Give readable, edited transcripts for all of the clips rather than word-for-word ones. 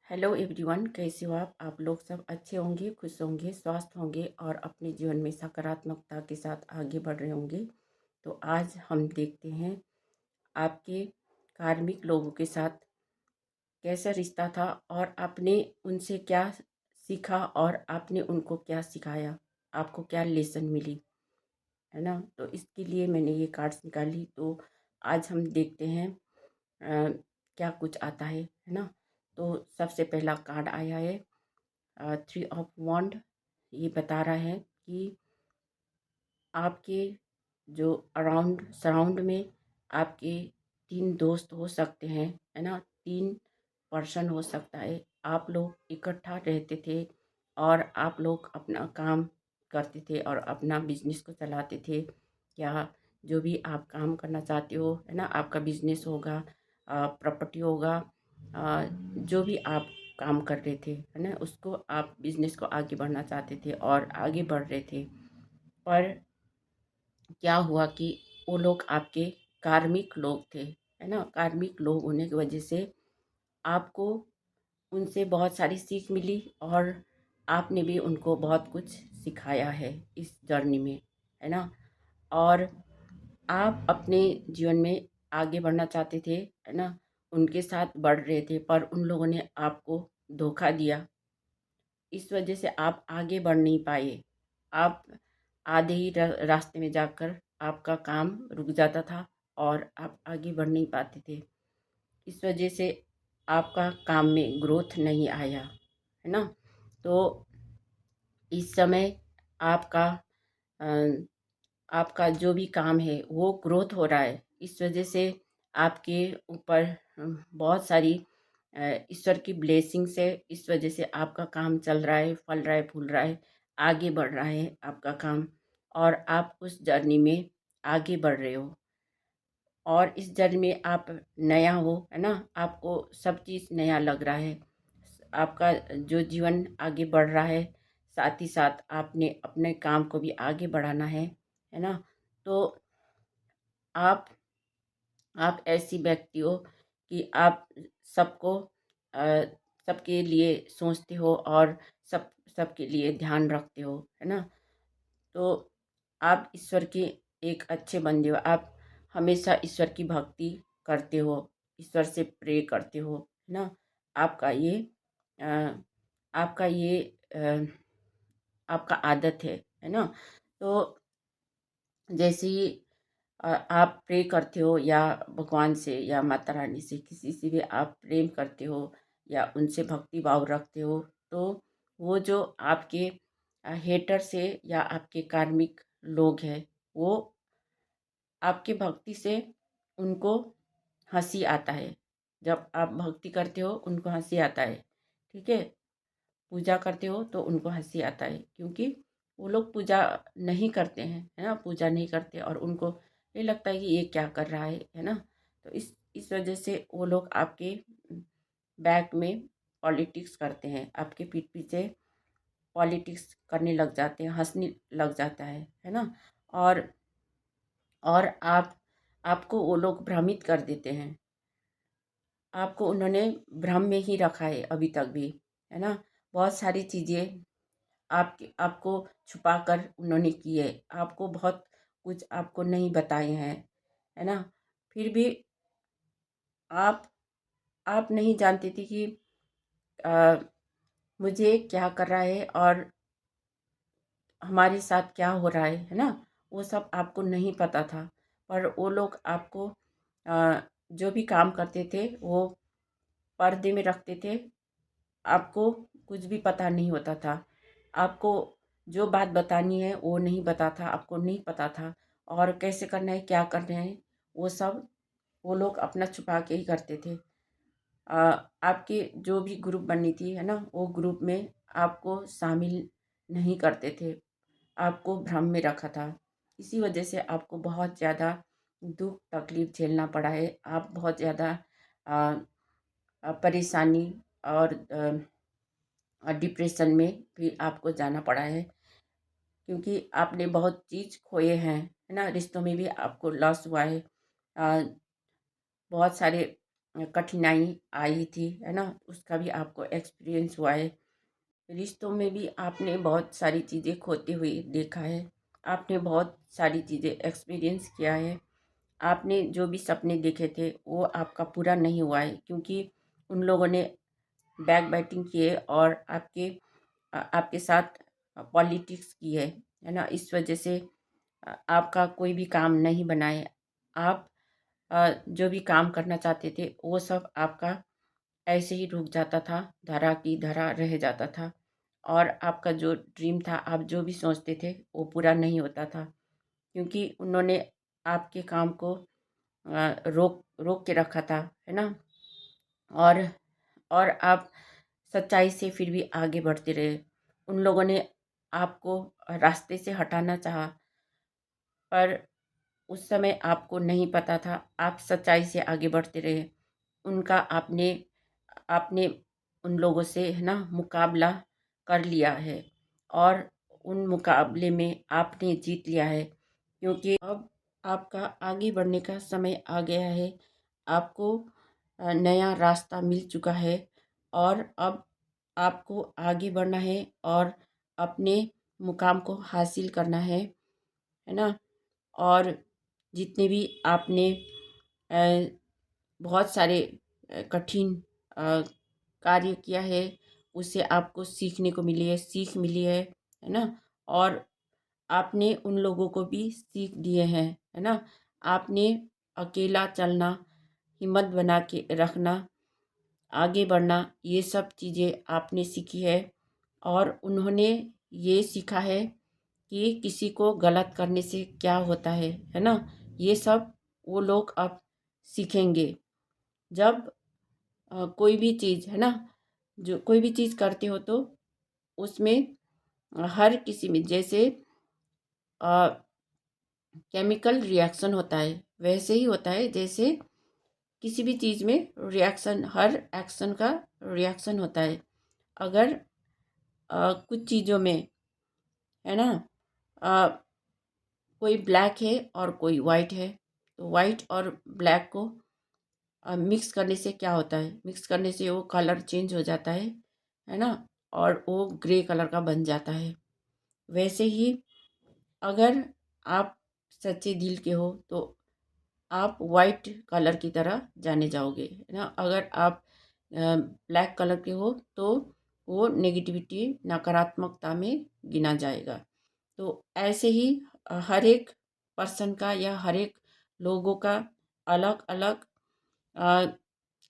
Hello everyone, कैसे हो आप लोग सब अच्छे होंगे, खुश होंगे, स्वस्थ होंगे और अपने जीवन में सकारात्मकता के साथ आगे बढ़ रहे होंगे। तो आज हम देखते हैं आपके कार्मिक लोगों के साथ कैसा रिश्ता था और आपने उनसे क्या सीखा और आपने उनको क्या सिखाया, आपको क्या लेसन मिली, है ना। तो इसके लिए मैंने ये कार्ड्स निकाली। तो आज हम देखते हैं क्या कुछ आता है ना। तो सबसे पहला कार्ड आया है 3 ऑफ वॉन्ड। ये बता रहा है कि आपके जो अराउंड सराउंड में आपके 3 दोस्त हो सकते हैं, है ना। 3 पर्सन हो सकता है। आप लोग इकट्ठा रहते थे और आप लोग अपना काम करते थे और अपना बिजनेस को चलाते थे। या जो भी आप काम करना चाहते हो, है ना, आपका बिजनेस होगा, प्रॉपर्टी होगा, जो भी आप काम कर रहे थे, है ना, उसको आप बिजनेस को आगे बढ़ना चाहते थे और आगे बढ़ रहे थे। पर क्या हुआ कि वो लोग आपके कार्मिक लोग थे, है ना। कार्मिक लोग होने की वजह से आपको उनसे बहुत सारी सीख मिली और आपने भी उनको बहुत कुछ सिखाया है इस जर्नी में, है ना। और आप अपने जीवन में आगे बढ़ना चाहते थे, है ना, उनके साथ बढ़ रहे थे, पर उन लोगों ने आपको धोखा दिया। इस वजह से आप आगे बढ़ नहीं पाए। आप आधे ही रास्ते में जाकर आपका काम रुक जाता था और आप आगे बढ़ नहीं पाते थे। इस वजह से आपका काम में ग्रोथ नहीं आया, है ना। तो इस समय आपका अ, आपका जो भी काम है वो ग्रोथ हो रहा है। इस वजह से आपके ऊपर बहुत सारी ईश्वर की ब्लेसिंग्स है। इस वजह से आपका काम चल रहा है, फल रहा है, फूल रहा है, आगे बढ़ रहा है आपका काम और आप उस जर्नी में आगे बढ़ रहे हो। और इस जर्नी में आप नया हो, है ना, आपको सब चीज़ नया लग रहा है। आपका जो जीवन आगे बढ़ रहा है, साथ ही साथ आपने अपने काम को भी आगे बढ़ाना है ना। तो आप आप ऐसी व्यक्ति हो कि आप सबको अ, सबके लिए सोचते हो और सबके लिए ध्यान रखते हो, है ना। तो आप ईश्वर के एक अच्छे बंदे हो। आप हमेशा ईश्वर की भक्ति करते हो, ईश्वर से प्रे करते हो, है ना। आपका ये अ, आपका ये अ, आपका आदत है ना। तो जैसे ही आप प्रे करते हो या भगवान से या माता रानी से किसी से भी आप प्रेम करते हो या उनसे भक्ति भाव रखते हो, तो वो जो आपके हेटर से या आपके कार्मिक लोग हैं, वो आपकी भक्ति से उनको हंसी आता है। जब आप भक्ति करते हो उनको हंसी आता है, ठीक है। पूजा करते हो तो उनको हंसी आता है, क्योंकि वो लोग पूजा नहीं करते हैं, है ना, पूजा नहीं करते और उनको ये लगता है कि ये क्या कर रहा है ना। तो इस वजह से वो लोग आपके बैक में पॉलिटिक्स करते हैं, आपके पीठ पीछे पॉलिटिक्स करने लग जाते हैं, हंसने लग जाता है ना। और और आपको वो लोग भ्रमित कर देते हैं। आपको उन्होंने भ्रम में ही रखा है अभी तक भी, है ना। बहुत सारी चीज़ें आपको छुपा कर उन्होंने की है। आपको बहुत कुछ आपको नहीं बताए हैं, है ना। फिर भी आप आप नहीं जानते थे कि अ, मुझे क्या कर रहा है और हमारे साथ क्या हो रहा है ना। वो सब आपको नहीं पता था। पर वो लोग आपको जो भी काम करते थे वो पर्दे में रखते थे। आपको कुछ भी पता नहीं होता था। आपको जो बात बतानी है वो नहीं पता था, आपको नहीं पता था। और कैसे करना है, क्या करना है, वो सब वो लोग अपना छुपा के ही करते थे। आपके जो भी ग्रुप बननी थी, है ना, वो ग्रुप में आपको शामिल नहीं करते थे। आपको भ्रम में रखा था। इसी वजह से आपको बहुत ज़्यादा दुख तकलीफ़ झेलना पड़ा है। आप बहुत ज़्यादा अ परेशानी और डिप्रेशन में भी आपको जाना पड़ा है, क्योंकि आपने बहुत चीज़ खोए हैं, है ना। रिश्तों में भी आपको लॉस हुआ है। अ, बहुत सारे कठिनाई आई थी, है ना, उसका भी आपको एक्सपीरियंस हुआ है। रिश्तों में भी आपने बहुत सारी चीज़ें खोते हुए देखा है, आपने बहुत सारी चीज़ें एक्सपीरियंस किया है। आपने जो भी सपने देखे थे वो आपका पूरा नहीं हुआ है, क्योंकि उन लोगों ने बैक बाइटिंग किए और आपके साथ पॉलिटिक्स की है ना, इस वजह से आपका कोई भी काम नहीं बनाए। आप जो भी काम करना चाहते थे वो सब आपका ऐसे ही रुक जाता था, धरा की धरा रह जाता था, और आपका जो ड्रीम था, आप जो भी सोचते थे वो पूरा नहीं होता था, क्योंकि उन्होंने आपके काम को रोक रोक के रखा था, है ना। और आप सच्चाई से फिर भी आगे बढ़ते रहे। उन लोगों ने आपको रास्ते से हटाना चाहा, पर उस समय आपको नहीं पता था, आप सच्चाई से आगे बढ़ते रहे। उनका आपने आपने उन लोगों से, है ना, मुकाबला कर लिया है, और उन मुकाबले में आपने जीत लिया है, क्योंकि अब आपका आगे बढ़ने का समय आ गया है। आपको नया रास्ता मिल चुका है, और अब आपको आगे बढ़ना है और अपने मुकाम को हासिल करना है ना। और जितने भी आपने अ, बहुत सारे कठिन कार्य किया है, उससे आपको सीखने को मिली है, सीख मिली है ना। और आपने उन लोगों को भी सीख दिए हैं, है ना। आपने अकेला चलना, हिम्मत बना के रखना, आगे बढ़ना, ये सब चीज़ें आपने सीखी है। और उन्होंने ये सीखा है कि किसी को गलत करने से क्या होता है ना। ये सब वो लोग अब सीखेंगे। जब कोई भी चीज़, है ना, जो कोई भी चीज़ करते हो तो उसमें हर किसी में जैसे केमिकल रिएक्शन होता है, वैसे ही होता है। जैसे किसी भी चीज़ में रिएक्शन, हर एक्शन का रिएक्शन होता है। अगर कुछ चीज़ों में, है ना, अ, कोई ब्लैक है और कोई वाइट है, तो वाइट और ब्लैक को मिक्स करने से क्या होता है, मिक्स करने से वो कलर चेंज हो जाता है ना, और वो ग्रे कलर का बन जाता है। वैसे ही अगर आप सच्चे दिल के हो तो आप वाइट कलर की तरह जाने जाओगे, है ना। अगर आप ब्लैक कलर के हो तो वो नेगेटिविटी, नकारात्मकता में गिना जाएगा। तो ऐसे ही हर एक पर्सन का या हर एक लोगों का अलग अलग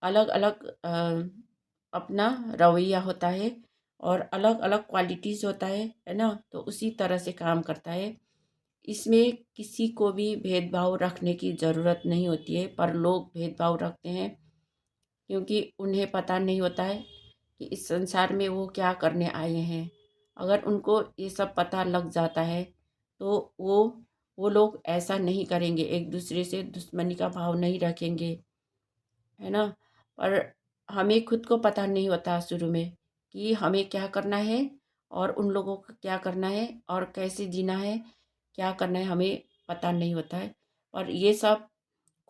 अलग अलग अपना रवैया होता है, और अलग अलग क्वालिटीज़ होता है ना। तो उसी तरह से काम करता है। इसमें किसी को भी भेदभाव रखने की ज़रूरत नहीं होती है, पर लोग भेदभाव रखते हैं, क्योंकि उन्हें पता नहीं होता है कि इस संसार में वो क्या करने आए हैं। अगर उनको ये सब पता लग जाता है तो वो लोग ऐसा नहीं करेंगे, एक दूसरे से दुश्मनी का भाव नहीं रखेंगे, है ना। पर हमें खुद को पता नहीं होता शुरू में कि हमें क्या करना है, और उन लोगों को क्या करना है, और कैसे जीना है, क्या करना है, हमें पता नहीं होता है। और ये सब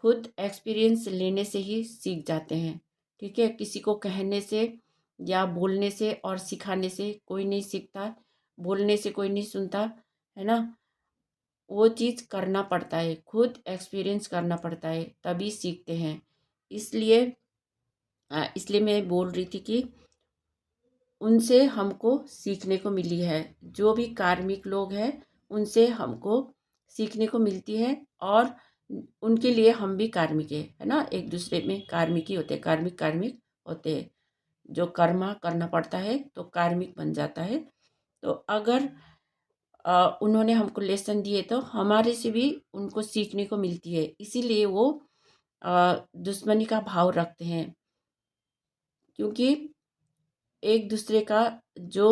खुद एक्सपीरियंस लेने से ही सीख जाते हैं, ठीक है। किसी को कहने से या बोलने से और सिखाने से कोई नहीं सीखता, बोलने से कोई नहीं सुनता, है ना। वो चीज़ करना पड़ता है, खुद एक्सपीरियंस करना पड़ता है, तभी सीखते हैं। इसलिए इसलिए मैं बोल रही थी कि उनसे हमको सीखने को मिली है। जो भी कार्मिक लोग हैं उनसे हमको सीखने को मिलती है, और उनके लिए हम भी कार्मिक है ना। एक दूसरे में कार्मिक ही होते हैं, कार्मिक कार्मिक होते हैं। जो कर्मा करना पड़ता है तो कार्मिक बन जाता है। तो अगर उन्होंने हमको लेसन दिए तो हमारे से भी उनको सीखने को मिलती है, इसीलिए वो दुश्मनी का भाव रखते हैं, क्योंकि एक दूसरे का जो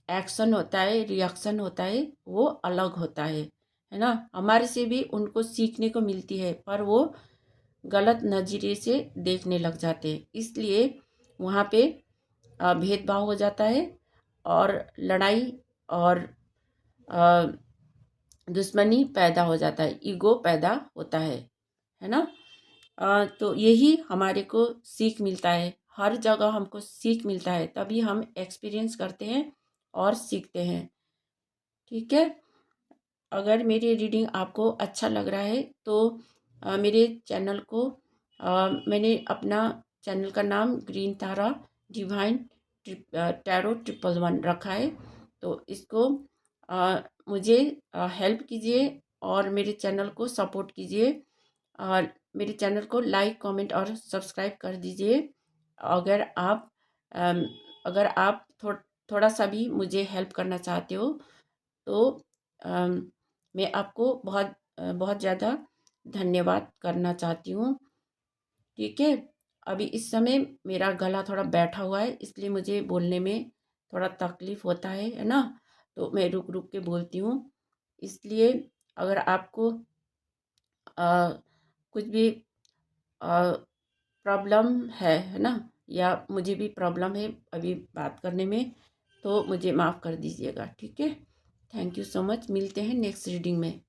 एक्शन होता है, रिएक्शन होता है, वो अलग होता है ना। हमारे से भी उनको सीखने को मिलती है, पर वो गलत नज़रिए से देखने लग जाते हैं, इसलिए वहाँ पे भेदभाव हो जाता है, और लड़ाई और अ, दुश्मनी पैदा हो जाता है, ईगो पैदा होता है ना। तो यही हमारे को सीख मिलता है, हर जगह हमको सीख मिलता है, तभी हम एक्सपीरियंस करते हैं और सीखते हैं। ठीक है। अगर मेरी रीडिंग आपको अच्छा लग रहा है तो मेरे चैनल को मैंने अपना चैनल का नाम ग्रीन तारा डिवाइन टैरो 111 रखा है। तो इसको मुझे हेल्प कीजिए और मेरे चैनल को सपोर्ट कीजिए और मेरे चैनल को लाइक कमेंट और सब्सक्राइब कर दीजिए। अगर आप अम, अगर आप थोड़ा सा भी मुझे हेल्प करना चाहते हो तो अम, मैं आपको बहुत ज़्यादा धन्यवाद करना चाहती हूँ। ठीक है। अभी इस समय मेरा गला थोड़ा बैठा हुआ है, इसलिए मुझे बोलने में थोड़ा तकलीफ़ होता है ना? तो मैं रुक रुक के बोलती हूँ। इसलिए अगर आपको अ, कुछ भी प्रॉब्लम है ना? या मुझे भी प्रॉब्लम है अभी बात करने में, तो मुझे माफ़ कर दीजिएगा। ठीक है। Thank you so much. मिलते हैं नेक्स्ट रीडिंग में।